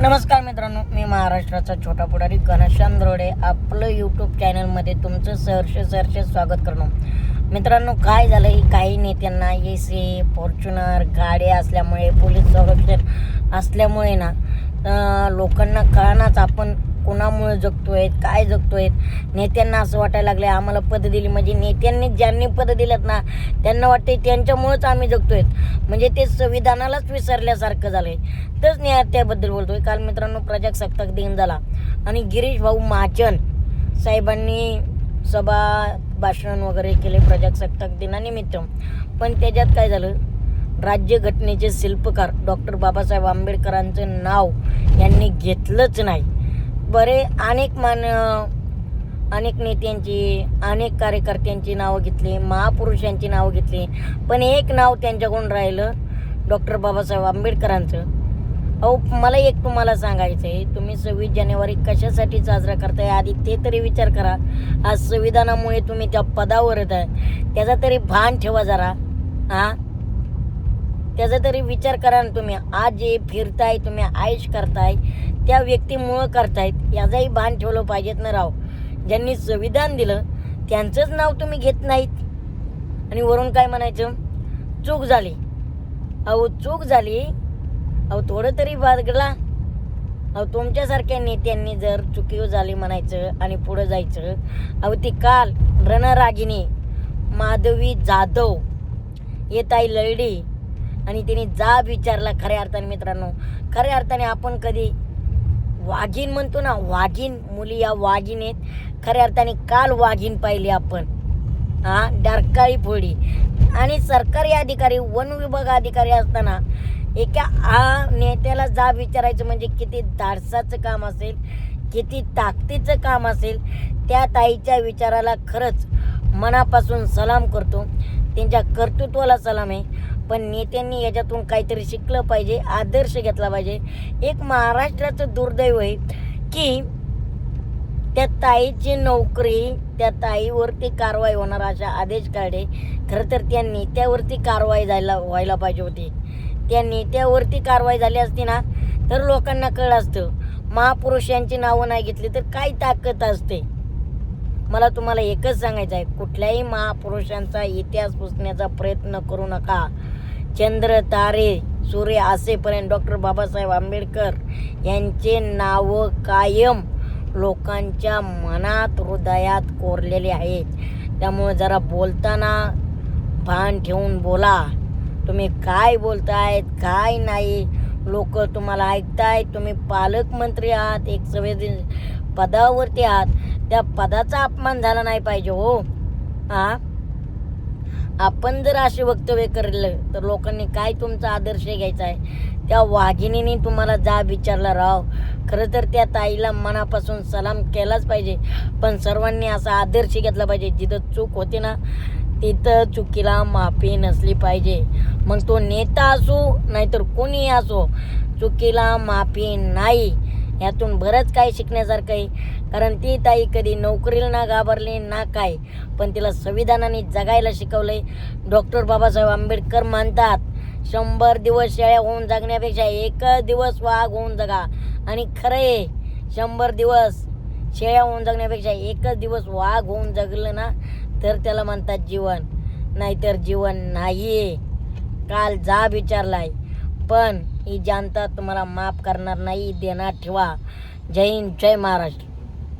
नमस्कार मित्रांनो, मी महाराष्ट्राचा छोटा पुढारी घनश्याम रोडे आपलं यूट्यूब चॅनलमध्ये तुमचं सहर्ष स्वागत करतो. मित्रांनो, काय झालं, काही नेत्यांना AC फॉर्च्युनर गाड्या असल्यामुळे, पोलीस संरक्षण असल्यामुळे ना लोकांना कळनाच आपण कोणामुळे जगतोय, काय जगतोय. नेत्यांना असं वाटायला लागलं आम्हाला पद दिली म्हणजे नेत्यांनी ज्यांनी पद दिलेत ना त्यांना वाटते त्यांच्यामुळेच आम्ही जगतोय, म्हणजे ते संविधानालाच विसरल्यासारखं झालंय. तरच न्याय त्याबद्दल बोलतोय. काल मित्रांनो प्रजासत्ताक दिन झाला आणि गिरीश भाऊ महाजन साहेबांनी सभा भाषण वगैरे केले प्रजासत्ताक दिनानिमित्त. पण त्याच्यात काय झालं, राज्यघटनेचे शिल्पकार डॉक्टर बाबासाहेब आंबेडकरांचं नाव यांनी घेतलंच नाही. बरे अनेक नेत्यांची, अनेक कार्यकर्त्यांची नावं घेतली, महापुरुषांची नावं घेतली, पण एक नाव त्यांच्याकडून राहिलं, डॉक्टर बाबासाहेब आंबेडकरांचं. मला एक तुम्हाला सांगायचं आहे, तुम्ही 26 जानेवारी कशासाठी साजरा करताय आधी ते तरी विचार करा. आज संविधानामुळे तुम्ही त्या पदावर येत आहे, त्याचा तरी भान ठेवा जरा. त्याचा तरी विचार करा ना. तुम्ही आज जे फिरताय, तुम्ही आयुष करताय, त्या व्यक्तीमुळं करतायत, याचाही भान ठेवलं पाहिजेत ना राव. ज्यांनी संविधान दिलं त्यांचंच नाव तुम्ही घेत नाहीत आणि वरून काय म्हणायचं, चूक झाली. चूक झाली, थोडं तरी बागला. तुमच्यासारख्या नेत्यांनी जर चुकीव झाली म्हणायचं आणि पुढं जायचं. ती काल रणरागिणी माधवी जाधव येताई लढली आणि तिने जाब विचारला. खऱ्या अर्थाने मित्रांनो, खऱ्या अर्थाने आपण कधी वाघीण म्हणतो ना, वाघीण मुली या वाघीण आहेत. खऱ्या अर्थाने काल वाघीण पाहिली आपण, डारकाळी फोडी. आणि सरकारी अधिकारी, वन विभाग अधिकारी असताना एका नेत्याला जाब विचारायचं म्हणजे किती धाडसाचं काम असेल, किती ताकदीचं काम असेल. त्या ताईच्या विचाराला खरंच मनापासून सलाम करतो, त्यांच्या कर्तृत्वाला सलाम आहे. पण नेत्यांनी याच्यातून काहीतरी शिकलं पाहिजे, आदर्श घेतला पाहिजे. एक महाराष्ट्राचं दुर्दैव आहे की त्या ताईची नोकरी, त्या ताईवरती कारवाई होणार अशा आदेश काढले. खरं तर त्या नेत्यावरती कारवाई व्हायला पाहिजे होती. त्या नेत्यावरती कारवाई झाली असती ना तर लोकांना कळलं असतं. महापुरुषांची नावं नाही घेतली तर काय ताकद असते. मला तुम्हाला एकच सांगायचं आहे, कुठल्याही महापुरुषांचा इतिहास पुसण्याचा प्रयत्न करू नका. चंद्र तारे सूर्य असेपर्यंत डॉक्टर बाबासाहेब आंबेडकर यांचे नाव कायम लोकांच्या मनात, हृदयात कोरलेले आहेत. त्यामुळे जरा बोलताना भान ठेवून बोला. तुम्ही काय बोलतायत, काय नाही, लोक तुम्हाला ऐकतायत. तुम्ही पालकमंत्री आहात, एक संवेदनशील पदावरती आहात, त्या पदाचा अपमान झाला नाही पाहिजे हो. आपण जर असे वक्तव्य केलं तर लोकांनी काय तुमचा आदर्श घ्यायचा आहे. त्या वाघिणीने तुम्हाला जाब विचारला राव. खरं तर त्या ताईला मनापासून सलाम केलाच पाहिजे, पण सर्वांनी असा आदर्श घेतला पाहिजे. जिथं चूक होते ना तिथं चुकीला माफी नसली पाहिजे. मग तो नेता असो नाहीतर कोणीही असो, चुकीला माफी नाही. यातून बरंच काही शिकण्यासारखं आहे. कारण ती ताई कधी नोकरीला ना घाबरली ना काय, पण तिला संविधानाने जगायला शिकवलंय. डॉक्टर बाबासाहेब आंबेडकर म्हणतात 100 दिवस शेळ्या होऊन जगण्यापेक्षा 1 दिवस वाघ होऊन जगा. आणि खरं आहे, 100 दिवस शेळ्या होऊन जगण्यापेक्षा 1 दिवस वाघ होऊन जगलं ना तर त्याला म्हणतात जीवन, नाहीतर जीवन नाहीये. काल जाब विचारलाय, पण ही जनता तुम्हाला माफ करणार नाही. देणार ठेवा. जय हिंद, जय महाराष्ट्र.